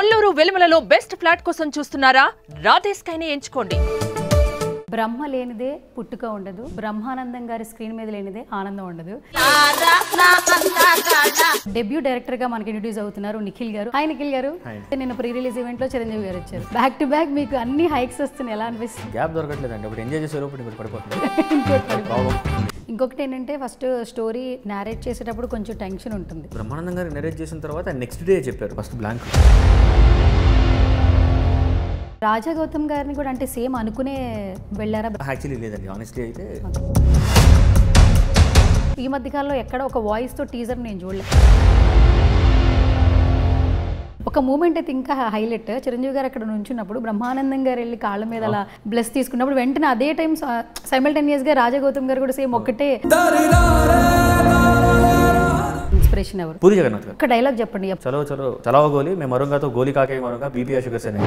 Kolluru వెలుమలలో best flat కోసం చూస్తున్నారా? రాధే స్కైని ఎంచుకోండి. బ్రహ్మ లేనిదే పుట్టుక ఉండదు, బ్రహ్మానందం గారి స్క్రీన్ మీద లేనిదే ఆనందం ఉండదు. డెబ్యూ డైరెక్టర్ గా మనకి ఇంట్రడ్యూస్ అవుతున్నారు నిఖిల్ గారు. హాయ్ నిఖిల్ గారు. నిన్న ప్రీ రిలీజ్ ఈవెంట్ లో చిరంజీవి గారు వచ్చారు. బ్యాక్ టు బ్యాక్ మీకు అన్ని హైక్స్ వస్తున్నాయి, ఎలా అనిపిస్తుంది? గ్యాప్ దొరకట్లేదండి, ఒకటి ఎంజాయ్ చేసే లోపు ఇంకోటి పడిపోతుంది. ఇంకొకటి ఏంటంటే ఫస్ట్ స్టోరీ నేరేట్ చేసేటప్పుడు కొంచెం టెన్షన్ ఉంటుంది. బ్రహ్మానందం గారు నేరేట్ చేసిన తర్వాత నెక్స్ట్ డే చెప్పారు ఫస్ట్ బ్లాంక్. రాజా గౌతమ్ గారిని కూడా అంటే సేమ్ అనుకునే వెళ్ళారా? యాక్చువల్లీ లేదండి, ఆనెస్ట్లీ అయితే ఈ మధ్యకాలంలో ఎక్కడ ఒక వాయిస్ తో టీజర్ నేను చూడలేదు. ఒక మూమెంట్ అయితే ఇంకా హైలైట్, చిరంజీవి గారు అక్కడ నుంచున్నప్పుడు బ్రహ్మానందం గారు వెళ్ళి కాళ్ళ మీద అలా బ్లెస్ తీసుకున్నప్పుడు వెంటనే అదే టైం సైమల్టేనియస్ గా రాజా గౌతమ్ గారు కూడా సేమ్ ఒక్కటే ఇన్స్పిరేషన్. ఎవరు? పూరి జగన్నాథ్ గారు. ఒక డైలాగ్ చెప్పండి. చలో చలో చలావ గోలి మే మరుంగాతో గోలి కాకే మరుంగా బీపీ షుగర్ సేన.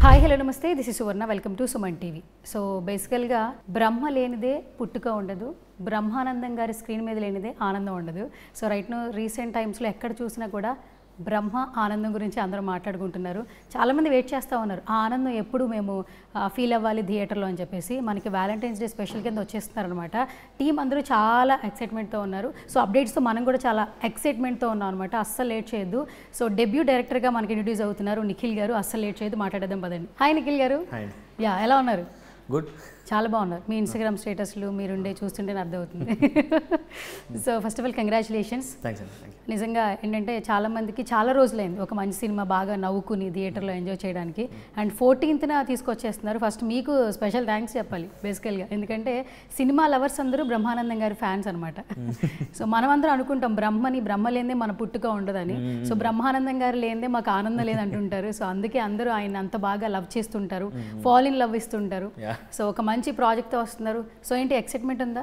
హాయ్ హలో నమస్తే, this is Suvarna, welcome to Suman TV. So బేసికల్గా బ్రహ్మ లేనిదే పుట్టుక ఉండదు, బ్రహ్మానందం గారి స్క్రీన్ మీద లేనిదే ఆనందం ఉండదు. సో రైట్ నో రీసెంట్ టైమ్స్లో ఎక్కడ చూసినా కూడా బ్రహ్మ ఆనందం గురించి అందరూ మాట్లాడుకుంటున్నారు. చాలామంది వెయిట్ చేస్తూ ఉన్నారు, ఆ ఆనందం ఎప్పుడు మేము ఫీల్ అవ్వాలి థియేటర్లో అని చెప్పేసి. మనకి వ్యాలంటైన్స్ డే స్పెషల్ కింద వచ్చేస్తున్నారు అనమాట. టీం అందరూ చాలా ఎక్సైట్మెంట్తో ఉన్నారు. సో అప్డేట్స్తో మనం కూడా చాలా ఎక్సైట్మెంట్తో ఉన్నాం అనమాట. అస్సలు లేట్ చేయొద్దు. సో డెబ్యూ డైరెక్టర్గా మనకి ఇంట్రడ్యూస్ అవుతున్నారు నిఖిల్ గారు. అస్సలు లేట్ చేయొద్దు, మాట్లాడదాం పదండి. హాయ్ నిఖిల్ గారు. యా, ఎలా ఉన్నారు? గుడ్, చాలా బాగున్నారు. మీ ఇన్స్టాగ్రామ్ స్టేటస్లు మీరుండే చూస్తుంటేనే అర్థమవుతుంది. So first of all congratulations. నిజంగా ఏంటంటే చాలామందికి చాలా రోజులైంది ఒక మంచి సినిమా బాగా నవ్వుకుని థియేటర్లో ఎంజాయ్ చేయడానికి. And 14th తీసుకొచ్చేస్తున్నారు. ఫస్ట్ మీకు స్పెషల్ థ్యాంక్స్ చెప్పాలి బేసికల్గా, ఎందుకంటే సినిమా లవర్స్ అందరూ బ్రహ్మానందం గారి ఫ్యాన్స్ అనమాట. సో మనమందరం అనుకుంటాం బ్రహ్మ లేదే మన పుట్టుక ఉండదని. సో బ్రహ్మానందం గారు లేదే మాకు ఆనందం లేదంటుంటారు. సో అందుకే అందరూ ఆయన అంత బాగా లవ్ చేస్తుంటారు, ఫాల్ ఇన్ లవ్ ఇస్తుంటారు. సో ఒక మంచి ప్రాజెక్ట్తో వస్తున్నారు. సో ఏంటి ఎక్సైట్మెంట్ ఉందా?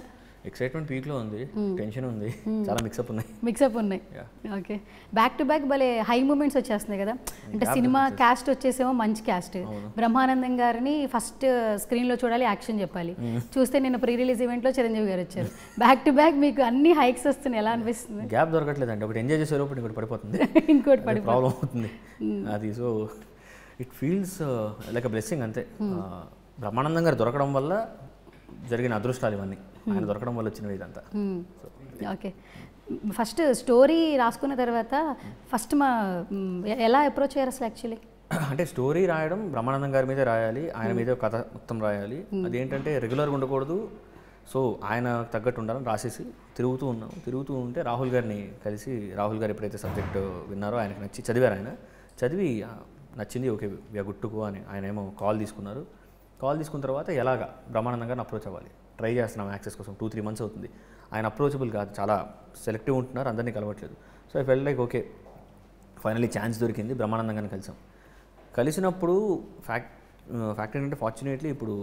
ఎక్సైట్మెంట్ పీక్లో ఉంది, టెన్షన్ ఉంది, చాలా మిక్సప్ ఉన్నాయి. ఓకే, బ్యాక్ టు బ్యాక్ భలే హై మూమెంట్స్ వచ్చేస్తున్నాయి కదా. అంటే సినిమా క్యాస్ట్ వచ్చేసేమో మంచి క్యాస్ట్. బ్రహ్మానందం గారిని ఫస్ట్ స్క్రీన్లో చూడాలి, యాక్షన్ చెప్పాలి. చూస్తే నిన్న ప్రీ రిలీజ్ ఈవెంట్లో చిరంజీవి గారు వచ్చారు. బ్యాక్ టు బ్యాక్ మీకు అన్ని హైక్స్ వస్తున్నాయి, ఎలా అనిపిస్తుంది? గ్యాప్ దొరకట్లేదండి, ఒకటి ఎంజాయ్ చేసే లోపు ఇంకోటి పడిపోతుంది. ఇంకోటి ప్రాబ్లం అవుతుంది అది. So it feels like a blessing అంతే. బ్రహ్మానందం గారు దొరకడం వల్ల జరిగిన అదృష్టాలు ఇవన్నీ, ఆయన దొరకడం వల్ల వచ్చినవి ఇదంతా. ఓకే, ఫస్ట్ స్టోరీ రాసుకున్న తర్వాత ఫస్ట్ ఎలా అప్రోచ్ అయ్యారు అసలు? యాక్చువల్లీ అంటే స్టోరీ రాయడం బ్రహ్మానందం గారి మీదే రాయాలి, ఆయన మీదే కథ మొత్తం రాయాలి. అదేంటంటే రెగ్యులర్గా ఉండకూడదు. సో ఆయన తగ్గట్టు ఉండాలని రాసేసి తిరుగుతూ ఉంటే రాహుల్ గారిని కలిసి, రాహుల్ గారు ఎప్పుడైతే సబ్జెక్ట్ విన్నారో ఆయనకు నచ్చి చదివారు. ఆయన చదివి నచ్చింది, okay we are good to go అని ఆయన ఏమో కాల్ తీసుకున్నారు. కాల్ తీసుకున్న తర్వాత ఎలాగా బ్రహ్మానందం గారిని అప్రోచ్ అవ్వాలి ట్రై చేస్తున్నాం యాక్సెస్ కోసం. 2-3 months అవుతుంది. ఆయన అప్రోచబుల్ కాదు, చాలా సెలెక్టివ్ ఉంటున్నారు, అందరినీ కలవట్లేదు. So I felt like okay, finally chance దొరికింది, బ్రహ్మానందం గారిని కలిసినప్పుడు ఫ్యాక్ట్ ఏంటంటే ఫార్చునేట్లీ ఇప్పుడు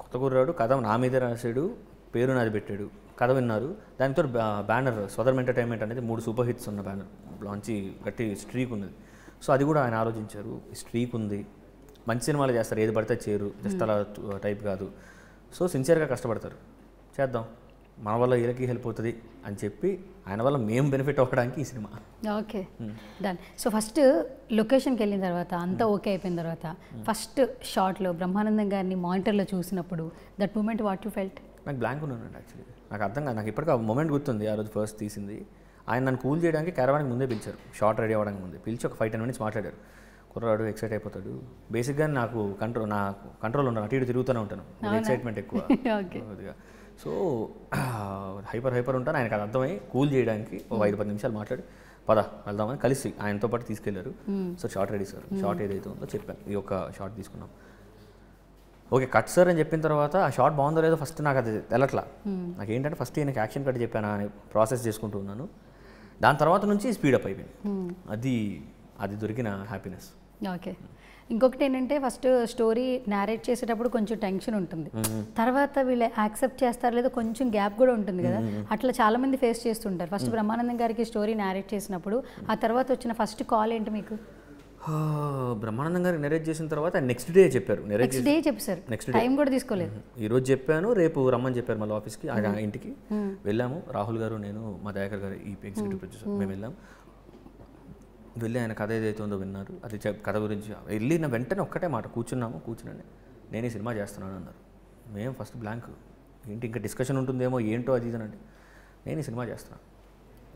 కొత్త కుర్రాడు, కథ నా మీదే రాశాడు, పేరు నాది పెట్టాడు, కథ విన్నారు. దానితో బ్యానర్ స్వదర్మ్ ఎంటర్టైన్మెంట్ అనేది 3 సూపర్ హిట్స్ ఉన్న బ్యానర్, మంచి గట్టి స్ట్రీక్ ఉన్నది. సో అది కూడా ఆయన ఆలోచించారు, స్ట్రీక్ ఉంది, మంచి సినిమాలు చేస్తారు, ఏది పడితే చేయరు, జస్ట్ అలా టైప్ కాదు. సో సిన్సియర్గా కష్టపడతారు, చేద్దాం మన వల్ల వీళ్ళకి హెల్ప్ అవుతుంది అని చెప్పి ఆయన వల్ల మేము బెనిఫిట్ అవ్వడానికి ఈ cinema. Okay, done. So first లొకేషన్కి వెళ్ళిన తర్వాత అంతా ఓకే అయిపోయిన తర్వాత ఫస్ట్ షాట్లో బ్రహ్మానందం గారిని మానిటర్లో చూసినప్పుడు that moment what you felt? నాకు బ్లాంక్ ఉన్నానండి యాక్చువల్లీ, నాకు అర్థం కాదు. నాకు ఇప్పటికీ ఆ మూమెంట్ గుర్తుంది. ఆ రోజు ఫస్ట్ తీసింది ఆయన నన్ను కూల్ చేయడానికి క్యారవాన్కి ముందే పిలిచారు, షార్ట్ రెడీ అవ్వడానికి ముందే పిలిచి ఒక 5-10 minutes మాట్లాడారు. కుర్రాడు ఎక్సైట్ అయిపోతాడు. బేసిక్గా నాకు కంట్రోల్ ఉన్నాను, అటు ఇటు తిరుగుతూనే ఉంటాను, ఎక్సైట్మెంట్ ఎక్కువ కొద్దిగా. సో హైపర్ ఉంటాను. ఆయనకు అది అర్థమై కూల్ చేయడానికి ఒక 5-10 నిమిషాలు మాట్లాడి పద వెళ్దామని కలిసి ఆయనతో పాటు తీసుకెళ్లారు. So short ready sir, short ఏదైతే ఉందో చెప్పాను, ఈ ఒక షార్ట్ తీసుకున్నాం. ఓకే కట్ సార్ అని చెప్పిన తర్వాత ఆ షార్ట్ బాగుందో లేదో ఫస్ట్ నాకు అది తెలట్లా. నాకు ఏంటంటే ఫస్ట్ ఈయనకి యాక్షన్ కట్ చెప్పాను అని ప్రాసెస్ చేసుకుంటూ ఉన్నాను. దాని తర్వాత నుంచి స్పీడప్ అయిపోయింది. అది దొరికిన హ్యాపీనెస్. ఓకే, ఇంకొకటి ఏంటంటే ఫస్ట్ స్టోరీ నేరేట్ చేసేటప్పుడు కొంచెం టెన్షన్ ఉంటుంది, తర్వాత వీళ్ళు యాక్సెప్ట్ చేస్తారు లేదో కొంచెం గ్యాప్ కూడా ఉంటుంది కదా. అట్లా చాలామంది ఫేస్ చేస్తుంటారు. ఫస్ట్ బ్రహ్మానందం గారికి స్టోరీ నేరేట్ చేసినప్పుడు ఆ తర్వాత వచ్చిన ఫస్ట్ కాల్ ఏంటి మీకు? బ్రహ్మానందం గారు నెరేట్ చేసిన తర్వాత నెక్స్ట్ డే చెప్పారు. నెక్స్ట్ డే చెప్పారు, నెక్స్ట్ టైం కూడా తీసుకోలేదు. ఈరోజు చెప్పాను, రేపు రమ్మని చెప్పారు మళ్ళీ ఆఫీస్కి. ఇంటికి వెళ్ళాము, రాహుల్ గారు, నేను, మా దయాకర్ గారు, ఈ ఎగ్జిక్యూటివ్ ప్రొడ్యూసర్, మేము వెళ్ళాం. వెళ్ళి ఆయన కథ ఏదైతే ఉందో విన్నారు, అది కథ గురించి వెళ్ళిన వెంటనే ఒక్కటే మాట, కూర్చున్నాను, నేను ఈ సినిమా చేస్తున్నాను అన్నారు. మేము ఫస్ట్ బ్లాంక్, ఏంటి ఇంకా డిస్కషన్ ఉంటుందేమో ఏంటో అది ఇదనండి. నేను ఈ సినిమా చేస్తున్నాను,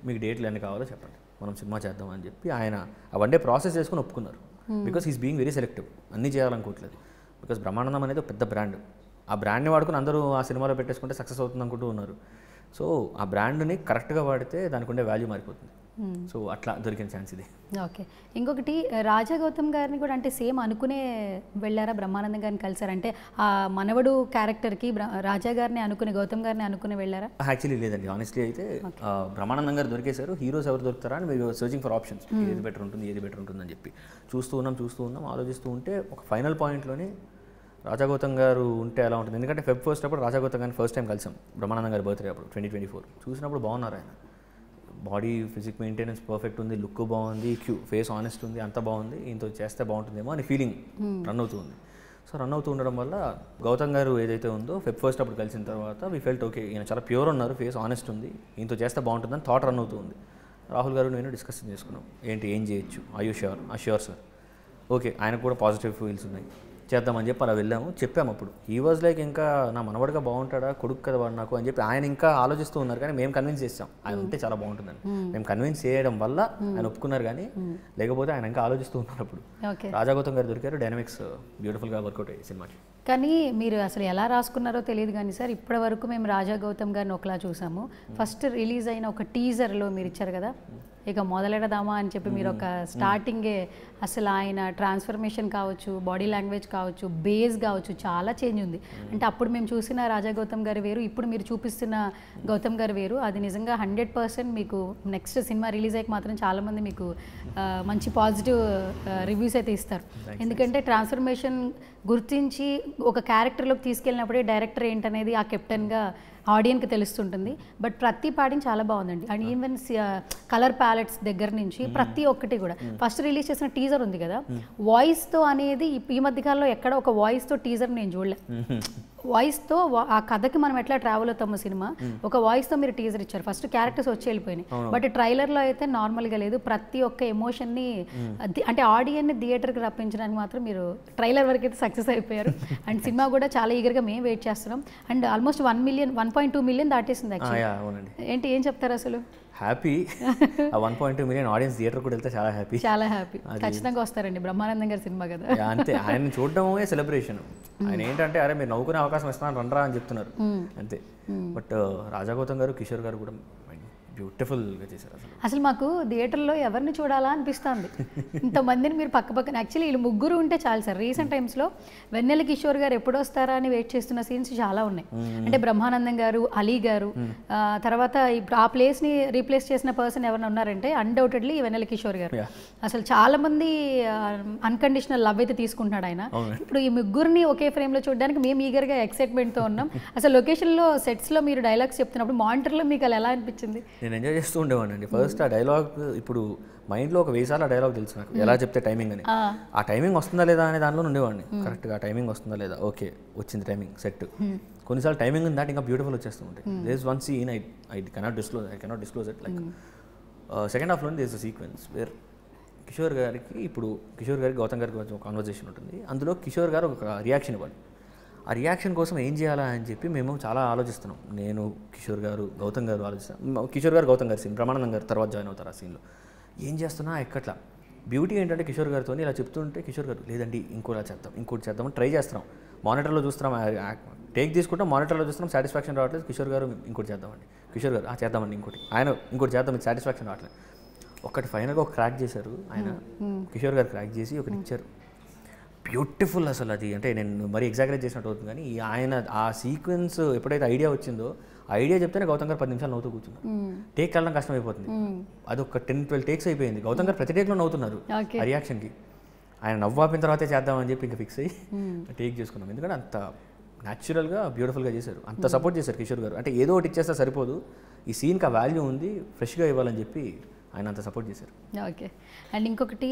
మీకు డేట్లు ఎన్ని కావాలో చెప్పండి, మనం సినిమా చేద్దాం అని చెప్పి ఆయన ఆ వన్ డే ప్రాసెస్ చేసుకుని ఒప్పుకున్నారు. Because he's being very selective, అన్నీ చేయాలనుకోవట్లేదు. బికాస్ బ్రహ్మానందం అనేది ఒక పెద్ద బ్రాండ్, ఆ బ్రాండ్ని వాడుకుని అందరూ ఆ సినిమాలో పెట్టేసుకుంటే సక్సెస్ అవుతుంది అనుకుంటూ ఉన్నారు. సో ఆ బ్రాండ్ని కరెక్ట్గా వాడితే దానికి ఉండే వాల్యూ మారిపోతుంది. సో అట్లా దొరికిన ఛాన్స్ ఇది. ఓకే, ఇంకొకటి రాజా గౌతమ్ గారిని కూడా అంటే సేమ్ అనుకునే వెళ్ళారా, బ్రహ్మానందం గారిని కలిసారు అంటే ఆ మనవడు క్యారెక్టర్కి రాజా గారిని అనుకుని గౌతమ్ గారిని అనుకుని వెళ్ళారా? యాక్చువల్లీ లేదండి, ఆనెస్ట్లీ అయితే బ్రహ్మానందం గారు దొరికేశారు. హీరోస్ ఎవరు దొరుకుతారా అని మేము సర్చింగ్ ఫర్ ఆప్షన్స్, ఏది బెటర్ ఉంటుంది అని చెప్పి చూస్తూ ఉన్నాం, ఆలోచిస్తూ ఉంటే ఒక ఫైనల్ పాయింట్లోనే రాజా గౌతమ్ గారు ఉంటే ఎలా ఉంటుంది. ఎందుకంటే Feb 1 అప్పుడు రాజా గౌతమ్ గారిని ఫస్ట్ టైం కలిసాం, బ్రహ్మానందం గారి బర్త్డే అప్పుడు 2024. చూసినప్పుడు బాగున్నారు ఆయన, బాడీ ఫిజిక్ మెయింటెనెన్స్ పర్ఫెక్ట్ ఉంది, లుక్ బాగుంది, ఫేస్ ఆనెస్ట్ ఉంది, అంతా బాగుంది, ఈయనతో చేస్తే బాగుంటుందేమో అని ఫీలింగ్ రన్ అవుతుంది. సో రన్ అవుతూ ఉండడం వల్ల గౌతమ్ గారు ఏదైతే ఉందో Feb 1 అప్పుడు కలిసిన తర్వాత వీ ఫెల్ట్ ఓకే, ఈయన చాలా ప్యూర్ ఉన్నారు, ఫేస్ ఆనెస్ట్ ఉంది, ఈయనతో చేస్తే బాగుంటుందని థాట్ రన్ అవుతూ ఉంది. రాహుల్ గారు నేను డిస్కషన్ చేసుకున్నాం, ఏంటి ఏం చేయొచ్చు, I you sure sir, okay ఆయనకు కూడా పాజిటివ్ ఫీల్స్ ఉన్నాయి, చేద్దామని చెప్పి అలా వెళ్ళాము, చెప్పాము. అప్పుడు ఈ వాజ్ లైక్ ఇంకా నా మనవడిగా బాగుంటాడా, కొడుకు కదా వాడు నాకు అని చెప్పి ఆయన ఇంకా ఆలోచిస్తూ ఉన్నారు. కానీ మేము కన్విన్స్ చేస్తాం ఆయన ఉంటే చాలా బాగుంటుందని, మేము కన్విన్స్ చేయడం వల్ల ఆయన ఒప్పుకున్నారు. కానీ లేకపోతే ఆయన ఇంకా ఆలోచిస్తూ ఉన్నారు. అప్పుడు రాజా గౌతమ్ గారు దొరికారు, డైనమిక్స్ బ్యూటిఫుల్గా వర్కౌట్ అయ్యి సినిమాకి. కానీ మీరు అసలు ఎలా రాసుకున్నారో తెలియదు కానీ సార్, ఇప్పటి వరకు మేము రాజా గౌతమ్ గారిని ఒకలా చూసాము. ఫస్ట్ రిలీజ్ అయిన ఒక టీజర్లో మీరు ఇచ్చారు కదా, ఇక మొదలెడదామా అని చెప్పి మీరు ఒక స్టార్టింగే అసలు ఆయన ట్రాన్స్ఫర్మేషన్ కావచ్చు, బాడీ లాంగ్వేజ్ కావచ్చు, బేస్ కావచ్చు, చాలా చేంజ్ ఉంది. అంటే అప్పుడు మేము చూసిన రాజా గౌతమ్ గారు వేరు, ఇప్పుడు మీరు చూపిస్తున్న గౌతమ్ గారు వేరు. అది నిజంగా 100% మీకు నెక్స్ట్ సినిమా రిలీజ్ అయ్యాక మాత్రం చాలామంది మీకు మంచి పాజిటివ్ రివ్యూస్ అయితే ఇస్తారు. ఎందుకంటే ట్రాన్స్ఫర్మేషన్ గుర్తించి ఒక క్యారెక్టర్లోకి తీసుకెళ్ళినప్పుడే డైరెక్టర్ ఏంటనేది ఆ కెప్టెన్గా ఆడియన్కి తెలుస్తుంటుంది. బట్ ప్రతి పాడింగ్ చాలా బాగుందండి. అండ్ ఈవెన్ కలర్ ప్యాలెట్స్ దగ్గర నుంచి ప్రతి ఒక్కటి కూడా. ఫస్ట్ రిలీజ్ చేసిన టీజర్ ఉంది కదా, వాయిస్తో అనేది ఈ మధ్యకాలంలో ఎక్కడ ఒక వాయిస్తో టీజర్ నేను చూడలే. వాయిస్తో ఆ కథకి మనం ఎట్లా ట్రావెల్ అవుతామో సినిమా, ఒక వాయిస్తో మీరు టీజర్ ఇచ్చారు. ఫస్ట్ క్యారెక్టర్స్ వచ్చి వెళ్ళిపోయినాయి, బట్ ట్రైలర్లో అయితే నార్మల్గా లేదు. ప్రతి ఒక్క ఎమోషన్ని అంటే ఆడియన్ని థియేటర్కి రప్పించడానికి మాత్రం మీరు ట్రైలర్ వరకు అయితే సక్సెస్ అయిపోయారు. అండ్ సినిమా కూడా చాలా ఈగర్గా మేము వెయిట్ చేస్తున్నాం. అండ్ ఆల్మోస్ట్ 1.2 మిలియన్ దాటేసింది యాక్చువల్లీ. ఏంటి ఏం చెప్తారు అసలు? హ్యాపీ, 1.2 మిలియన్ ఆడియన్స్ థియేటర్ కూడా వెళ్తే చాలా హ్యాపీ, చాలా హ్యాపీ. ఖచ్చితంగా వస్తారండి, బ్రహ్మానందం గారి సినిమా కదా. అంతే, ఆయన చూడడమే సెలబ్రేషన్. ఆయన ఏంటంటే అరే మీరు నవ్వుకునే అవకాశం ఇస్తున్నాను రండ్రా అని చెప్తున్నారు అంతే. బట్ రాజా గౌతమ్ గారు, కిషోర్ గారు కూడా బ్యూటిఫుల్గా చేశారు. అసలు మాకు థియేటర్లో ఎవరిని చూడాలా అనిపిస్తుంది, ఇంతమందిని మీరు పక్కన. యాక్చువల్లీ వీళ్ళు ముగ్గురు ఉంటే చాలు సార్. రీసెంట్ టైమ్స్లో వెన్నెల కిషోర్ గారు ఎప్పుడు వస్తారా అని వెయిట్ చేస్తున్న సీన్స్ చాలా ఉన్నాయి. అంటే బ్రహ్మానందం గారు, అలీ గారు, తర్వాత ఇప్పుడు ఆ ప్లేస్ని రీప్లేస్ చేసిన పర్సన్ ఎవరైనా ఉన్నారంటే అన్డౌటెడ్లీ వెన్నెల కిషోర్ గారు. అసలు చాలా మంది అన్కండిషనల్ లవ్ అయితే తీసుకుంటున్నాడు ఆయన. ఇప్పుడు ఈ ముగ్గురిని ఒకే ఫ్రేమ్లో చూడడానికి మేము ఈగర్గా ఎక్సైట్మెంట్తో ఉన్నాం. అసలు లొకేషన్లో సెట్స్లో మీరు డైలాగ్స్ చెప్తున్నప్పుడు మానిటర్లో మీకు అలా ఎలా అనిపించింది? నేను ఎంజాయ్ చేస్తూ ఉండేవాడిని. ఫస్ట్ ఆ డైలాగ్ ఇప్పుడు మైండ్లో ఒక 1000 సార్లు డైలాగ్ తెలుసు నాకు, ఎలా చెప్తే టైమింగ్ అని. ఆ టైమింగ్ వస్తుందా లేదా అనే దానిలో ఉండేవాడిని. కరెక్ట్గా ఆ టైమింగ్ వస్తుందా లేదా, ఓకే వచ్చింది టైమింగ్ సెట్. కొన్నిసార్లు టైమింగ్ దాట్ ఇంకా బ్యూటిఫుల్ వచ్చేస్తూ ఉంటాయి. There is one scene I cannot disclose it. Like second హాఫ్లో there is a sequence where Kishore గారికి గౌతమ్ గారికి కొంచెం కాన్వర్జేషన్ ఉంటుంది. అందులో కిషోర్ గారు ఒక రియాక్షన్ ఇవ్వాలి. ఆ రియాక్షన్ కోసం ఏం చేయాలా అని చెప్పి మేము చాలా ఆలోచిస్తున్నాం. నేను, కిషోర్ గారు, గౌతమ్ గారు ఆలోచిస్తాం. కిషోర్ గారు గౌతమ్ గారి సీన్, బ్రహ్మానందం గారు తర్వాత జాయిన్ అవుతారు ఆ సీన్లో. ఏం చేస్తున్నా ఎక్కట్లా. బ్యూటీ ఏంటంటే కిషోర్ గారితో ఇలా చెప్తుంటే కిషోర్ గారు లేదండి ఇంకోలా చేద్దాం, ఇంకోటి చేద్దాం ట్రై చేస్తున్నాం. మానిటర్లో చూస్తున్నాం, టేక్ తీసుకుంటాం, మానిటర్లో చూస్తున్నాం, సాటిస్ఫాక్షన్ రావట్లేదు. కిషోర్ గారు ఇంకోటి చేద్దామండి, కిషోర్ గారు చేద్దామండి ఇంకోటి, ఆయన ఇంకోటి చేద్దాం, మీకు సాటిస్ఫాక్షన్ రావట్లేదు. ఒకటి ఫైనల్గా ఒక క్రాక్ చేశారు ఆయన, కిషోర్ గారు క్రాక్ చేసి ఒకటి ఇచ్చారు. బ్యూటిఫుల్ అసలు అది. అంటే నేను మరీ ఎగ్జాగరేట్ చేసినట్టు అవుతుంది కానీ ఆయన ఆ సీక్వెన్స్ ఎప్పుడైతే ఐడియా వచ్చిందో, ఐడియా చెప్తేనే గౌతమ్ గారు 10 నిమిషాలు నవ్వుతూ కూర్చున్నారు. టేక్ వెళ్ళడం కష్టమైపోతుంది. అది ఒక 10-12 టేక్స్ అయిపోయింది. గౌతమ్ గారు ప్రతి టేక్లో నవ్వుతున్నారు ఆ రియాక్షన్కి. ఆయన నవ్వు ఆపిన తర్వాతే చేద్దామని చెప్పి ఇంకా ఫిక్స్ అయ్యి టేక్ చేసుకున్నాం. ఎందుకంటే అంత న్యాచురల్గా బ్యూటిఫుల్గా చేశారు, అంత సపోర్ట్ చేశారు కిషోర్ గారు. అంటే ఏదో ఒకటి ఇచ్చేస్తే సరిపోదు, ఈ సీన్కి ఆ వాల్యూ ఉంది, ఫ్రెష్గా ఇవ్వాలని చెప్పి ఆయన అంత సపోర్ట్ చేశారు. ఓకే. అండ్ ఇంకొకటి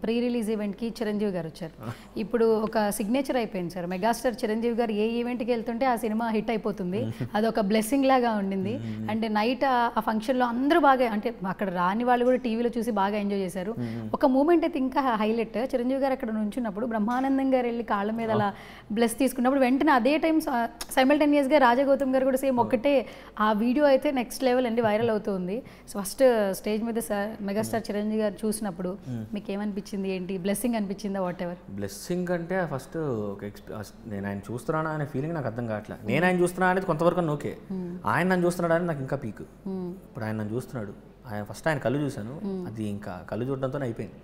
ప్రీ రిలీజ్ ఈవెంట్కి చిరంజీవి గారు వచ్చారు. ఇప్పుడు ఒక సిగ్నేచర్ అయిపోయింది సార్, మెగాస్టార్ చిరంజీవి గారు ఏ ఈవెంట్కి వెళ్తుంటే ఆ సినిమా హిట్ అయిపోతుంది. అదొక బ్లెస్సింగ్ లాగా ఉండింది. అండ్ నైట్ ఆ ఫంక్షన్లో అందరూ బాగా, అంటే అక్కడ రాని వాళ్ళు కూడా టీవీలో చూసి బాగా ఎంజాయ్ చేశారు. ఒక మూమెంట్ అయితే ఇంకా హైలైట్, చిరంజీవి గారు అక్కడ నుంచున్నప్పుడు బ్రహ్మానందం గారు వెళ్ళి కాళ్ళ మీద అలా బ్లెస్ తీసుకున్నప్పుడు వెంటనే అదే టైం సైమల్టేనియస్గా రాజగౌతమ్ గారు కూడా సేమ్ ఒక్కటే. ఆ వీడియో అయితే నెక్స్ట్ లెవెల్ అండి, వైరల్ అవుతుంది. సో ఫస్ట్ స్టేజ్ మీద మెగాస్టార్ చిరంజీవి గారు చూసినప్పుడు మీకు ఏమనిపించింది, ఏంటి బ్లెస్సింగ్ అనిపించిందా? వాట్ ఎవర్ బ్లెస్సింగ్ అంటే ఫస్ట్ నేను ఆయన చూస్తున్నాను అనే ఫీలింగ్ నాకు అర్థం కావట్లేదు. నేను ఆయన చూస్తున్నా అనేది కొంతవరకు ఓకే, ఆయన నన్ను చూస్తున్నాడు అనేది నాకు ఇంకా పీక్. ఇప్పుడు ఆయన నన్ను చూస్తున్నాడు, ఆయన ఫస్ట్ ఆయన కళ్ళు చూశాను, అది ఇంకా కళ్ళు చూడడంతోనే అయిపోయింది.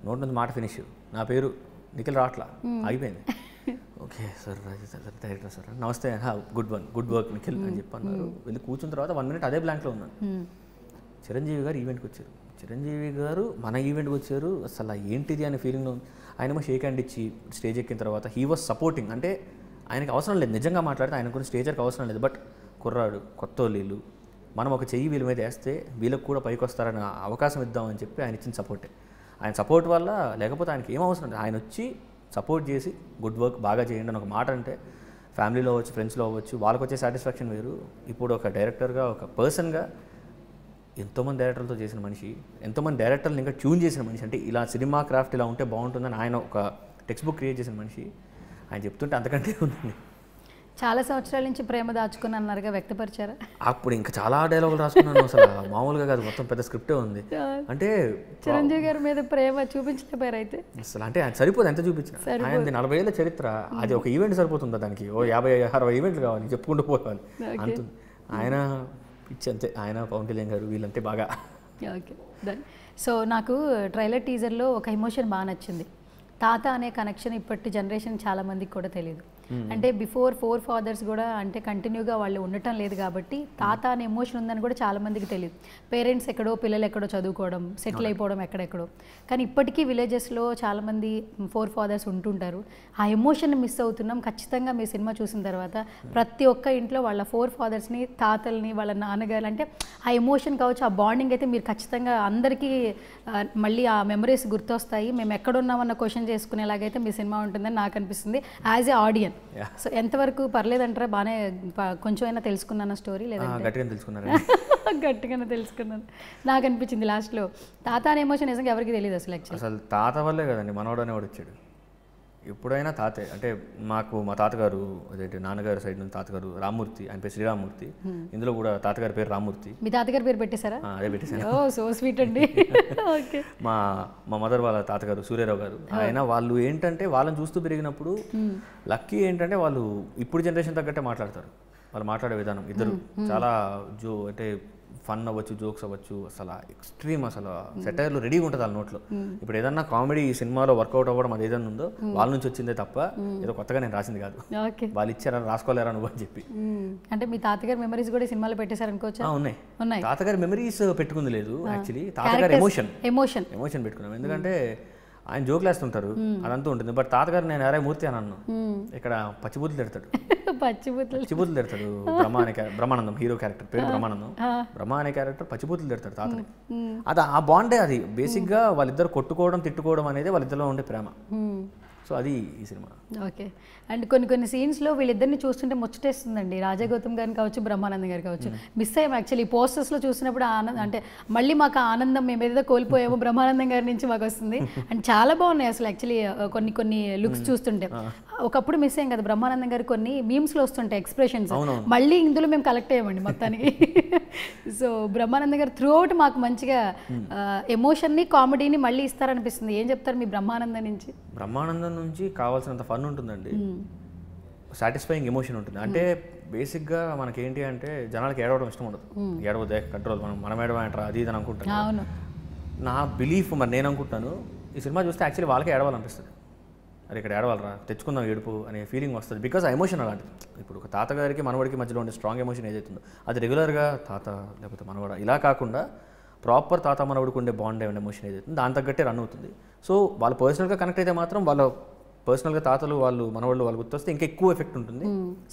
నోటి నుంచి మాట ఫినిష్, నా పేరు నిఖిల్ రాట్లా, అయిపోయింది. ఓకే సార్, డైరెక్టర్ సార్ నమస్తే, గుడ్ వర్క్ నిఖిల్ అని చెప్పి అన్నారు. వెళ్ళి కూర్చున్న తర్వాత 1 minute అదే బ్లాంక్లో ఉన్నాను. చిరంజీవి గారు ఈవెంట్కి వచ్చారు, చిరంజీవి గారు మన ఈవెంట్కి వచ్చారు, అసలు ఏంటిది అనే ఫీలింగ్లో ఆయనేమో షేక్ హ్యాండ్ ఇచ్చి స్టేజ్ ఎక్కిన తర్వాత హీ వాజ్ సపోర్టింగ్. అంటే ఆయనకి అవసరం లేదు నిజంగా మాట్లాడితే, ఆయన కూడా స్టేజర్కి అవసరం లేదు, బట్ కుర్రాడు కొత్త వీళ్ళు, మనం ఒక చెయ్యి వీళ్ళ మీద వేస్తే వీళ్ళకి కూడా పైకి వస్తారని అవకాశం ఇద్దామని చెప్పి ఆయన ఇచ్చిన సపోర్టే. ఆయన సపోర్ట్ వల్ల, లేకపోతే ఆయనకి ఏం అవసరం లేదు, ఆయన వచ్చి సపోర్ట్ చేసి గుడ్ వర్క్ బాగా చేయండి అని ఒక మాట అంటే ఫ్యామిలీలో అవ్వచ్చు, ఫ్రెండ్స్లో అవ్వచ్చు, వాళ్ళకి వచ్చే సాటిస్ఫాక్షన్ వేరు. ఇప్పుడు ఒక డైరెక్టర్గా, ఒక పర్సన్గా ఎంతోమంది డైరెక్టర్లతో చేసిన మనిషి, ఎంతోమంది డైరెక్టర్లు ఇంకా ట్యూన్ చేసిన మనిషి, అంటే ఇలా సినిమా క్రాఫ్ట్ ఇలా ఉంటే బాగుంటుందని ఆయన ఒక టెక్స్ట్ బుక్ క్రియేట్ చేసిన మనిషి. ఆయన చెప్తుంటే అంతకంటే ఉంది. చాలా సంవత్సరాల నుంచి ప్రేమ దాచుకుని అన్నారుగా, వ్యక్తపరిచారా? అప్పుడు ఇంకా చాలా డైలాగులు రాసుకున్నాను, అసలు మామూలుగా కాదు, మొత్తం పెద్ద స్క్రిప్టే ఉంది. అంటే చిరంజీవి గారి మీద ప్రేమ చూపించలేపారు అయితే అసలు, అంటే ఆయన సరిపోదు ఎంత చూపించిన. ఆయనది 40 ఏళ్ళ చరిత్ర, అది ఒక ఈవెంట్ సరిపోతుందా దానికి? ఓ 50-60 ఈవెంట్లు కావాలి, చెప్పుకుంటూ పోవాలి అంతుంది. ఆయన పిచ్చి అంతే, ఆయన పవన్ కళ్యాణ్ గారు వీళ్ళంటే బాగా. Okay done. సో నాకు ట్రైలర్ టీజర్లో ఒక ఎమోషన్ బాగా నచ్చింది. తాత అనే కనెక్షన్ ఇప్పటి జనరేషన్ చాలా మందికి కూడా తెలియదు. అంటే బిఫోర్ 4 fathers కూడా అంటే కంటిన్యూగా వాళ్ళు ఉండటం లేదు కాబట్టి తాత అనే ఎమోషన్ ఉందని కూడా చాలా మందికి తెలియదు. పేరెంట్స్ ఎక్కడో, పిల్లలు ఎక్కడో చదువుకోవడం, సెటిల్ అయిపోవడం ఎక్కడెక్కడో. కానీ ఇప్పటికీ విలేజెస్లో చాలామంది 4 fathers ఉంటుంటారు. ఆ ఎమోషన్ మిస్ అవుతున్నాం. ఖచ్చితంగా మీ సినిమా చూసిన తర్వాత ప్రతి ఒక్క ఇంట్లో వాళ్ళ 4 fathersని, తాతల్ని, వాళ్ళ నాన్నగారు, అంటే ఆ ఎమోషన్ కావచ్చు, ఆ బాండింగ్ అయితే మీరు ఖచ్చితంగా అందరికీ మళ్ళీ ఆ మెమరీస్ గుర్తొస్తాయి. మేము ఎక్కడున్నామన్న క్వశ్చన్ చేసుకునేలాగైతే మీ సినిమా ఉంటుందని నాకు అనిపిస్తుంది యాజ్ ఏ ఆడియన్స్. సో ఎంతవరకు పర్లేదంటారా? బాగానే కొంచెం అయినా తెలుసుకున్నాను స్టోరీ, లేదా గట్టిగానే తెలుసుకున్నాను. నాకు అనిపించింది లాస్ట్లో తాత అనే ఎమోషన్ నిజంగా ఎవరికి తెలియదు అసలు. అసలు తాత వల్లే కదండి మనోడు అనేవాడు వచ్చాడు. ఎప్పుడైనా తాతే. అంటే మాకు మా తాతగారు, అదేంటి నాన్నగారు సైడ్ నుంచి తాతగారు రామ్మూర్తి, ఆయన పేరు శ్రీరామ్మూర్తి. ఇందులో కూడా తాతగారి పేరు రామ్మూర్తి. మీ తాతగారి పేరు పెట్టేశారా? అదే పెట్టేశాను. ఓ సో స్వీట్ అండి. ఓకే. మా మదర్ వాళ్ళ తాతగారు సూర్యారావు గారు. ఆయన వాళ్ళు ఏంటంటే వాళ్ళని చూస్తూ పెరిగినప్పుడు లక్కీ ఏంటంటే వాళ్ళు ఇప్పుడు జనరేషన్ తగ్గట్టే మాట్లాడతారు. వాళ్ళు మాట్లాడే విధానం ఇద్దరు చాలా అంటే ఫన్ అవ్వచ్చు, జోక్స్ అవ్వచ్చు, అసలు ఎక్స్ట్రీమ్, అసలు సెటైర్లు రెడీగా ఉంటుంది వాళ్ళ నోట్లో. ఇప్పుడు ఏదన్నా కామెడీ ఈ సినిమాలో వర్కౌట్ అవ్వడం అది ఏదైనా ఉందో వాళ్ళ నుంచి వచ్చిందే తప్ప ఏదో కొత్తగా నేను రాసింది కాదు. వాళ్ళు ఇచ్చారా, రాసుకోలేరా నువ్వు అని చెప్పి. అంటే మీ తాతగారి మెమరీస్ కూడా సినిమాలో పెట్టేశారనుకోవచ్చా? ఉన్నాయి. తాతగారి మెమరీస్ పెట్టుకుంది లేదు, యాక్చువల్లీ తాతగారి ఎమోషన్ పెట్టుకున్నాం. ఎందుకంటే ఆయన జోకులు వేస్తుంటారు, అదంతా ఉంటుంది. బట్ తాతగారు నేను ఎరే మూర్తి అని అన్నాను, ఇక్కడ పచ్చిబూతులు తిడతాడు. పచ్చిబూతులు తిడతాడు. బ్రహ్మానందం హీరో క్యారెక్టర్ పేరు బ్రహ్మానందం. బ్రహ్మ అనే క్యారెక్టర్ పచ్చిబూతులు తిడతాడు తాతని. అది ఆ బాండే, అది బేసిక్గా వాళ్ళిద్దరు కొట్టుకోవడం, తిట్టుకోవడం అనేది వాళ్ళిద్దరిలో ఉండే ప్రేమ. సో అది ఈ సినిమా. ఓకే. అండ్ కొన్ని సీన్స్లో వీళ్ళిద్దరిని చూస్తుంటే ముచ్చటేస్తుందండి. రాజా గౌతమ్ గారిని కావచ్చు, బ్రహ్మానందం గారు కావచ్చు. మిస్ అయ్యాము యాక్చువల్లీ పోస్టర్స్లో చూసినప్పుడు. అంటే మళ్ళీ మాకు ఆనందం మేము ఏదో కోల్పోయాము బ్రహ్మానందం గారి నుంచి మాకు వస్తుంది. అండ్ చాలా బాగున్నాయి అసలు యాక్చువల్లీ కొన్ని లుక్స్ చూస్తుంటే. ఒకప్పుడు మిస్ అయ్యాం కదా బ్రహ్మానందం గారు, కొన్ని మీమ్స్లో వస్తుంటాయి ఎక్స్ప్రెషన్స్, మళ్ళీ ఇందులో మేము కలెక్ట్ అయ్యామండి మొత్తానికి. సో బ్రహ్మానందం గారు త్రూ అవుట్ మాకు మంచిగా ఎమోషన్ని, కామెడీని మళ్ళీ ఇస్తారనిపిస్తుంది. ఏం చెప్తారు మీ బ్రహ్మానందం నుంచి? బ్రహ్మానందం నుంచి కావాల్సినంత ఫన్ ఉంటుందండి, సాటిస్ఫైయింగ్ ఎమోషన్ ఉంటుంది. అంటే బేసిక్గా మనకేంటి అంటే జనాలకి ఏడవడం ఇష్టం ఉండదు. ఏడవదే కంట్రోల్, మనం ఏడవ అంటారా అది ఇది అని అనుకుంటాను. నా బిలీఫ్, మరి నేను అనుకుంటాను ఈ సినిమా చూస్తే యాక్చువల్లీ వాళ్ళకి ఏడవాలనిపిస్తుంది. అది ఇక్కడ ఏడవాలరా, తెచ్చుకుందాం ఏడుపు అనే ఫీలింగ్ వస్తుంది. బికాజ్ ఆ ఎమోషన్ అలాంటిది. ఇప్పుడు ఒక తాతగారికి మనవడికి మధ్యలో ఉండే స్ట్రాంగ్ ఎమోషన్ ఏదైతుందో అది రెగ్యులర్గా తాత లేకపోతే మనవడ ఇలా కాకుండా ప్రాపర్ తాత మనవడికి ఉండే బాండ్ ఎమోషన్ ఏదైతుందో దాని తగ్గట్టే రన్ అవుతుంది. సో వాళ్ళు పర్సనల్గా కనెక్ట్ అయితే మాత్రం వాళ్ళ పర్సనల్గా తాతలు వాళ్ళు మనవాళ్ళు వాళ్ళు గుర్తొస్తే ఇంకా ఎక్కువ ఎఫెక్ట్ ఉంటుంది.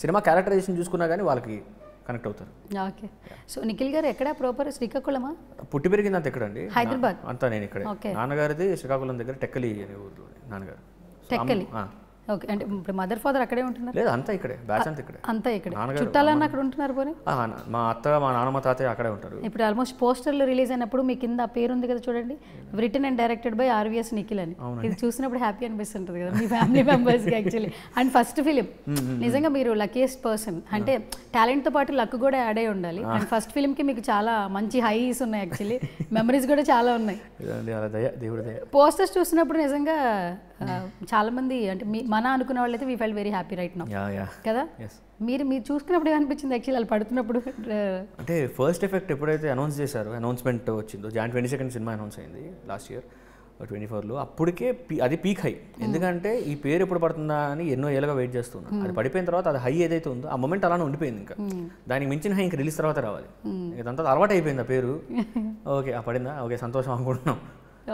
సినిమా క్యారెక్టరైజేషన్ చూసుకున్నా కానీ వాళ్ళకి కనెక్ట్ అవుతారు. ఓకే. సో నిఖిల్ గారు ఎక్కడ ప్రాపర్? శ్రీకాకుళమా? పుట్టి పెరిగింది అంత ఎక్కడండి? హైదరాబాద్ అంతా నేను ఇక్కడే. నాన్నగారిది శ్రీకాకుళం దగ్గర టెక్కలి అనే ఊర్లో నాన్నగారు. టెక్కలి. ఓకే. అంటే ఇప్పుడు మదర్ ఫాదర్ అక్కడే ఉంటున్నారు? లేదు, అంతా ఇక్కడే, బ్యాచ్ అంతా ఇక్కడే. అంతా ఇక్కడే. చుట్టాలన్నా అక్కడ ఉంటున్నారు పోనీ? మా అత్త మా నాన్నమ్మ తాతయ్య అక్కడే ఉంటారు. ఇప్పుడు ఆల్మోస్ట్ పోస్టర్లు రిలీజ్ అయినప్పుడు మీ కింద ఆ పేరు ఉంది కదా చూడండి, written and directed by RVS Nikhil అని. ఇది చూసినప్పుడు హ్యాపీ అనిపిస్తుంటుంది కదా మీ ఫ్యామిలీ మెంబర్స్కి యాక్చువల్లీ. అండ్ ఫస్ట్ ఫిలిం నిజంగా మీరు లక్కీయెస్ట్ పర్సన్. అంటే టాలెంట్తో పాటు లక్ కూడా యాడ్ అయి ఉండాలి. అండ్ ఫస్ట్ ఫిలింకి మీకు చాలా మంచి హైస్ ఉన్నాయి యాక్చువల్లీ, మెమరీస్ కూడా చాలా ఉన్నాయి. పోస్టర్స్ చూసినప్పుడు నిజంగా చాలా మంది అంటే మన అనుకున్న వాళ్ళైతే we felt very happy right now కదా. మీరు చూసుకున్నప్పుడు ఏమనిపించింది యాక్చువల్లీ వాళ్ళు పడుతున్నప్పుడు? అంటే ఫస్ట్ ఎఫెక్ట్ ఎప్పుడైతే అనౌన్స్ చేశారో, అనౌన్స్మెంట్ వచ్చిందో, Jan 22 సినిమా అనౌన్స్ అయింది లాస్ట్ ఇయర్ 24లో, అప్పటికే అది పీక్ హై. ఎందుకంటే ఈ పేరు ఎప్పుడు పడుతుందా అని ఎన్నో ఏళ్ళగా వెయిట్ చేస్తున్నాను. అది పడిపోయిన తర్వాత అది హై ఏదైతే ఉందో ఆ మొమెంట్ అలానే ఉండిపోయింది. ఇంకా దానికి మించిన హై ఇంకా రిలీజ్ తర్వాత రావాలి. ఇదంతా అలవాటు అయిపోయింది ఆ పేరు. ఓకే, ఆ పడిందా, ఓకే సంతోషం అనుకుంటున్నాం.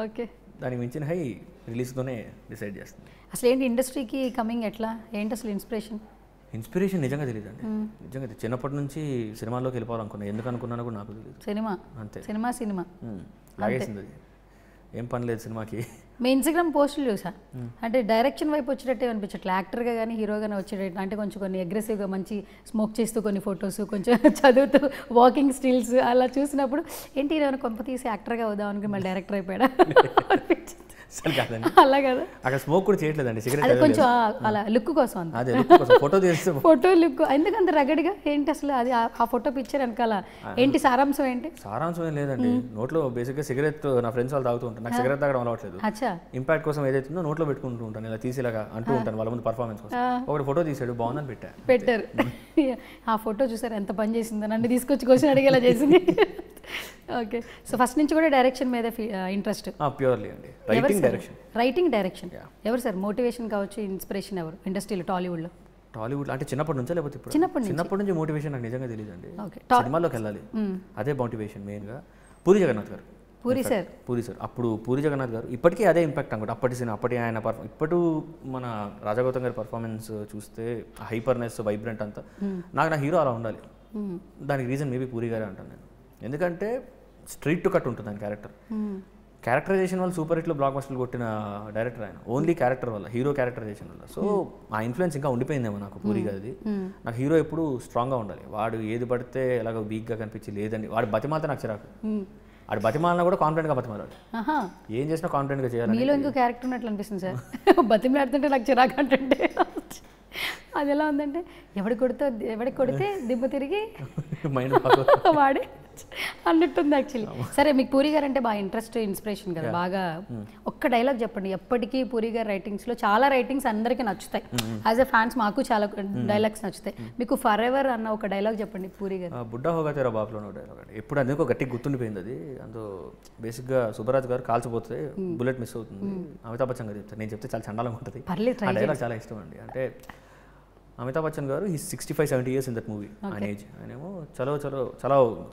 ఓకే, దానికి మించిన హై రిలీజ్తోనే డిసైడ్ చేస్తుంది. అసలు ఏంటి ఇండస్ట్రీకి కమింగ్ ఎట్లా, ఏంటి అసలు ఇన్స్పిరేషన్ నిజంగా తెలియదండి. నిజంగా చిన్నప్పటి నుంచి సినిమాల్లోకి వెళ్ళిపోవాలనుకున్నా. ఎందుకు అనుకున్నానో కూడా నాకు తెలియదు. సినిమా అంతే, సినిమా లాగేసింది అది. ఏం పని లేదు సినిమాకి. మీ ఇన్స్టాగ్రామ్ పోస్టులు చూసా, అంటే డైరెక్షన్ వైపు వచ్చేటట్టే అనిపించట్లే, యాక్టర్గా కానీ హీరోగానే వచ్చేటట్టు. అంటే కొంచెం కొన్ని అగ్రెసివ్గా మంచి స్మోక్ చేస్తూ కొన్ని ఫొటోస్, కొంచెం చదువుతూ వాకింగ్ స్టిల్స్ అలా చూసినప్పుడు ఏంటి నేను కొంప తీసి యాక్టర్గా అవుదాం అనుకుని మళ్ళీ డైరెక్టర్ అయిపోయాడా అనిపించింది. అలా కదా, అక్కడ స్మోక్ కూడా చేయట్లేదండి, సిగరెట్ కొంచెం అలా లుక్ కోసం, ఫోటో లుక్. ఎందుకంత రగడిగా ఏంటి అసలు? అది ఆ ఫోటో పిక్చర్ వెనకాల ఏంటి సారాంశం ఏంటి? సారాంశం ఏం లేదండి. నోట్లో బేసిక్గా సిగరెట్ నా ఫ్రెండ్స్ వాళ్ళు తాగుతూ ఉంటారు, నాకు సిగరెట్ తాగడం అలవాట్లేదు. ఇంపాక్ట్ కోసం ఏదైతుందో నోట్లో పెట్టుకుంటూ ఉంటాను, ఇలా తీసేలాగా అంటూ ఉంటాను వాళ్ళ ముందు పర్ఫార్మెన్స్ కోసం. ఒకటి ఫోటో తీసాడు, బాగుందని పెట్టారు. ఆ ఫోటో చూసారు ఎంత పని చేసిందో, నన్ను తీసుకొచ్చి క్వశ్చన్ అడిగేలా చేసింది. ఓకే, సో ఫస్ట్ నుంచి కూడా డైరెక్షన్ మీద ఇంట్రెస్ట్? ప్యూర్లీ అండి, రైటింగ్ డైరెక్షన్. ఎవరు సార్ మోటివేషన్ కావచ్చు, ఇన్స్పిరేషన్ ఎవరు ఇండస్ట్రీలో? టాలీవుడ్ అంటే చిన్నప్పటి నుంచే లేకపోతే ఇప్పుడు? చిన్నప్పటి నుంచి మోటివేషన్ నాకు నిజంగా తెలియదు అండి. సినిమాల్లోకి వెళ్ళాలి, అదే మోటివేషన్ మెయిన్గా. పూరి జగన్నాథ్ గారు. పూరి సార్ అప్పుడు పూరి జగన్నాథ్ గారు ఇప్పటికీ అదే ఇంపాక్ట్ అనుకుంటా. అప్పటి ఆయన ఇప్పుడు మన రాజగౌతమ్ గారి పర్ఫార్మెన్స్ చూస్తే హైపర్నెస్, వైబ్రెంట్ అంతా. నాకు నా హీరో అలా ఉండాలి. దానికి రీజన్ మేబీ పూరి గారే అంటాను నేను. ఎందుకంటే స్ట్రైట్ టు కట్ ఉంటుంది ఆయన క్యారెక్టరైజేషన్ వల్ల సూపర్ హిట్లు బ్లాక్ బస్టర్లు కొట్టిన డైరెక్టర్ ఆయన. ఓన్లీ క్యారెక్టర్ వల్ల, హీరో క్యారెక్టరైజేషన్ వల్ల. సో ఆ ఇన్ఫ్లుయెన్స్ ఇంకా ఉండిపోయిందేమో నాకు పూరి గారిది. నాకు హీరో ఎప్పుడు స్ట్రాంగ్గా ఉండాలి. వాడు ఏది పడితే ఎలాగ వీక్గా కనిపించి లేదండి, వాడు బతిమాలితే నాకు చిరాకు. వాడు బతిమాలినా కూడా కాన్ఫిడెంట్గా బతిమాలాడు, ఏం చేసినా కాన్ఫిడెంట్గా చేయాలి. మీలో ఇంకో క్యారెక్టర్ ఉన్నట్లు అనిపిస్తుంది సార్. బతిమాడుతుంటే నాకు చిరాకు అంటే అది ఎలా ఉందంటే, ఎవడికి కొడితే దిబ్బ తిరిగి వాడే అన్నట్టుంది యాక్చువల్లీ. సరే, మీకు పూరి గారు అంటే బాగా ఇంట్రెస్ట్, ఇన్స్పిరేషన్ కదా బాగా. ఒక్క డైలాగ్ చెప్పండి. ఎప్పటికీ పూరి గారి రైటింగ్స్లో చాలా రైటింగ్స్ అందరికీ నచ్చుతాయి. యాజ్ ఎ ఫ్యాన్స్ మాకు చాలా డైలాగ్స్ నచ్చుతాయి. మీకు ఫర్ ఎవర్ అన్న ఒక డైలాగ్ చెప్పండి పూరి గారు. బుడ్డా హోగా తెరా బాపులో డైలాగ్ అండి. ఎప్పుడు అందుకు గట్టిగా గుర్తుండిపోయింది అది. అందులో బేసిక్గా సుబ్బరాజు గారు కాల్చిపోతే బుల్లెట్ మిస్ అవుతుంది, అమితాబ్ బచ్చన్ గారు చెప్తారు. నేను చెప్తే చాలా చండాలంగా ఉంటుంది. ఆ డైలాగ్ చాలా ఇష్టం అండి. అంటే అమితాబ్ బచ్చన్ గారు ఈ 65-70 years ఇన్ దట్ మూవీ. ఆయన ఏజ్, ఆయనేమో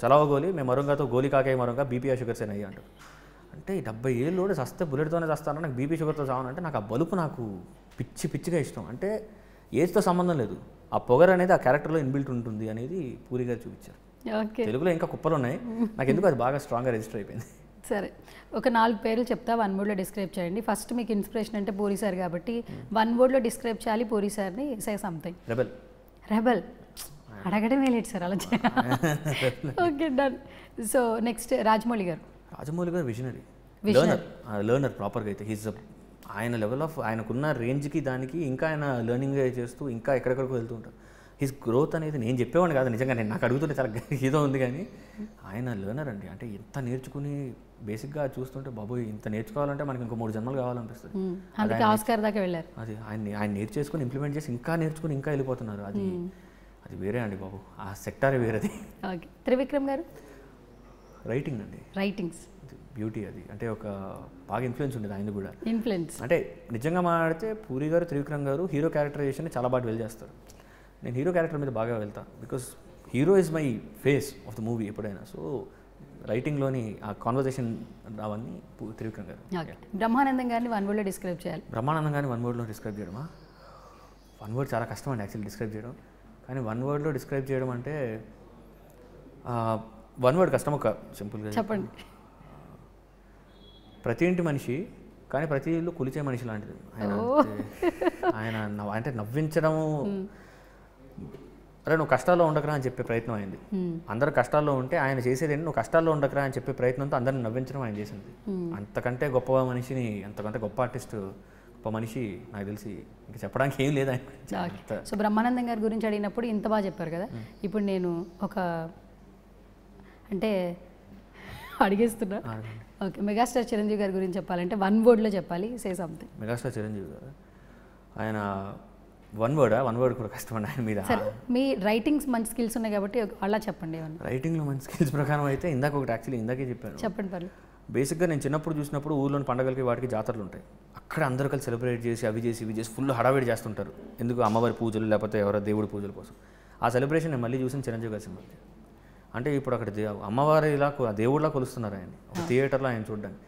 చలవ గోలి మేము మరుంగాతో గోలి కాకే మరుంగా బీపీ షుగర్స్ అని అయ్యి అంటారు. అంటే 70 ఏళ్ళు సస్తే బుల్లెట్తోనే చస్తాను, నాకు బీపీ షుగర్తో చావనంటే నాకు ఆ బలుపు నాకు పిచ్చిగా ఇష్టం. అంటే ఏజ్తో సంబంధం లేదు, ఆ పొగర్ అనేది ఆ క్యారెక్టర్లో ఇన్బిల్ట్ ఉంటుంది అనేది పూరి గారు చూపించారు. తెలుగులో ఇంకా కుప్పలు ఉన్నాయి, నాకు ఎందుకు అది బాగా స్ట్రాంగ్గా రిజిస్టర్ అయిపోయింది. సరే, ఒక 4 పేర్లు చెప్తా, 1 wordలో డిస్క్రైబ్ చేయండి. ఫస్ట్ మీకు ఇన్స్పిరేషన్ అంటే పూరి సార్ కాబట్టి 1 wordలో డిస్క్రైబ్ చేయాలి పూరి సార్ని. Say something. రెబల్ అడగడమే లేదు సార్ అలా. Okay, done. So next Rajamouli garu. Visionary, learner ప్రాపర్గా అయితే. ఆయన లెవెల్ ఆఫ్ ఆయనకున్న రేంజ్కి దానికి ఇంకా ఆయన లెర్నింగ్ చేస్తూ ఇంకా ఎక్కడెక్కడికో వెళ్తూ ఉంటారు. హిస్ గ్రోత్ అనేది నేను చెప్పేవాడిని కాదు నిజంగా, నేను నాకు అడుగుతుంటే చాలా ఏదో ఉంది, కానీ ఆయన లెర్నర్ అండి. అంటే ఎంత నేర్చుకుని బేసిక్గా చూస్తుంటే బాబోయ్ ఇంత నేర్చుకోవాలంటే మనకి ఇంకో 3 జన్మలు కావాలనిపిస్తుంది. అది ఆయన నేర్చేసుకుని ఇంప్లిమెంట్ చేసి ఇంకా నేర్చుకుని ఇంకా వెళ్ళిపోతున్నారు. అది వేరే అండి బాబు, ఆ సెక్టారే వేరేది. త్రివిక్రమ్ గారు. రైటింగ్ అండి, రైటింగ్స్ బ్యూటీ అది. అంటే ఒక బాగా ఇన్ఫ్లుయెన్స్ ఉండేది ఆయన కూడా. ఇన్ఫ్లుయెన్స్ అంటే నిజంగా మాట్లాడితే పూరి గారు, త్రివిక్రమ్ గారు హీరో క్యారెక్టరైజేషన్ చాలా బాగా వెల్ చేస్తారు. నేను హీరో క్యారెక్టర్ మీద బాగా వెళ్తాను, because hero is my face of the movie ఎప్పుడైనా. సో రైటింగ్లోని ఆ కాన్వర్జేషన్ అవన్నీ త్రివిక్రమ్ గారు. బ్రహ్మానందం గారిని 1 wordలో డిస్క్రైబ్ చేయాలి. బ్రహ్మానందం గారిని 1 wordలో డిస్క్రైబ్ చేయడమా? 1 word చాలా కష్టం అండి యాక్చువల్లీ డిస్క్రైబ్ చేయడం. కానీ 1 wordలో డిస్క్రైబ్ చేయడం అంటే వన్ వర్డ్ కష్టం, ఒక సింపుల్గా చెప్పండి. ప్రతి ఇంటి మనిషి కానీ ప్రతి ఇల్లు కొలిచే మనిషి లాంటిది ఆయన. ఆయన అంటే నవ్వించడము, అరే నువ్వు కష్టాల్లో ఉండకరా అని చెప్పే ప్రయత్నం అయింది. అందరు కష్టాల్లో ఉంటే ఆయన చేసేది ఏంటి, నువ్వు కష్టాల్లో ఉండకరా అని చెప్పే ప్రయత్నంతో అందరిని నవ్వించడం ఆయన చేసింది. అంతకంటే గొప్ప మనిషిని, అంతకంటే గొప్ప ఆర్టిస్ట్, గొప్ప మనిషి నాకు తెలిసి ఇంకా చెప్పడానికి ఏం లేదు ఆయన. సో బ్రహ్మానందం గారి గురించి అడిగినప్పుడు ఇంత బాగా చెప్పారు కదా. ఇప్పుడు నేను ఒక అంటే అడిగేస్తున్నా. ఓకే, మెగాస్టార్ చిరంజీవి గారి గురించి చెప్పాలంటే వన్ వర్డ్లో చెప్పాలి, సే సంథింగ్. మెగాస్టార్ చిరంజీవి గారు ఆయన వన్ వర్డ్ కూడా కష్టమండి ఆయన మీద. సరే, మీ రైటింగ్స్ మంచి స్కిల్స్ ఉన్నాయి కాబట్టి అలా చెప్పండి. ఏమన్నా రైటింగ్లో మంచి స్కిల్స్ ప్రకారం అయితే ఇందాక ఒకటి యాక్చువల్లీ ఇందాకే చెప్పాను. చెప్పండి పర్లేదు. బేసిక్గా నేను చిన్నప్పుడు చూసినప్పుడు ఊళ్ళోని పండగలకి వాటికి జాతరలు ఉంటాయి, అక్కడ అందరూ కలిసి సెలబ్రేట్ చేసి అవి చేసి ఇవి చేసి ఫుల్ హడావిడి చేస్తుంటారు. ఎందుకు అమ్మవారి పూజలు లేకపోతే ఎవరో దేవుడి పూజల కోసం. ఆ సెలబ్రేషన్ నేను మళ్ళీ చూసిన చిరంజీవి గారి సినిమా. అంటే ఇప్పుడు అక్కడ అమ్మవారి ఇలా దేవుడిలా కొలుస్తున్నారు ఆయన, ఒక థియేటర్లో ఆయన చూడడానికి.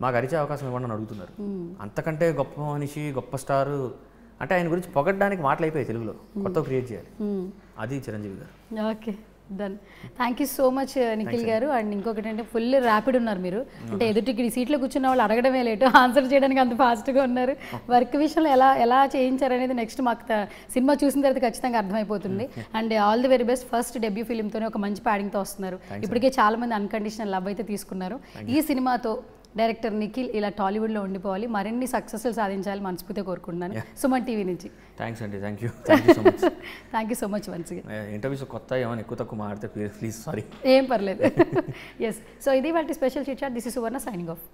మాకు అరిచే అవకాశం ఇవ్వండి అని అడుగుతున్నారు. అంతకంటే గొప్ప మనిషి, గొప్ప స్టారు అంటే ఆయన గురించి పొగడ్డానికి మాటలు అయిపోయాయి తెలుగులో, కొత్త క్రియేట్ చేయాలి. అది చిరంజీవి గారు. Okay, done. Thank you so much Nikhil గారు. అండ్ ఇంకొకటి అంటే ఫుల్ ర్యాపిడ్ ఉన్నారు మీరు. అంటే ఎదుటికి సీట్లో కూర్చున్న వాళ్ళు అడగడమే లేటు, ఆన్సర్ చేయడానికి అంత ఫాస్ట్గా ఉన్నారు. వర్క్ విషయంలో ఎలా చేయించారు అనేది నెక్స్ట్ మాకు సినిమా చూసిన తర్వాత ఖచ్చితంగా అర్థమైపోతుంది. And all the very best. First debut ఫిలింతోనే ఒక మంచి ప్యాడింగ్తో వస్తున్నారు. ఇప్పటికే చాలా మంది అన్కండిషనల్ లవ్ అయితే తీసుకున్నారు. ఈ సినిమాతో డైరెక్టర్ నిఖిల్ ఇలా టాలీవుడ్లో ఉండిపోవాలి, మరిన్ని సక్సెస్లు సాధించాలి మనస్ఫూర్తిగా కోరుకుంటున్నాను. సుమన్ టీవీ నుంచి. థ్యాంక్స్ అండి. Thank you so much. Thank you so much once again. Interviews కొత్త ఏమైనా ఎక్కువ తక్కువ మాట్లాడితే ప్లీజ్ సారీ. ఏం పర్లేదు. ఎస్, సో ఇది వాటి special chit chat. This is Suvarna signing of.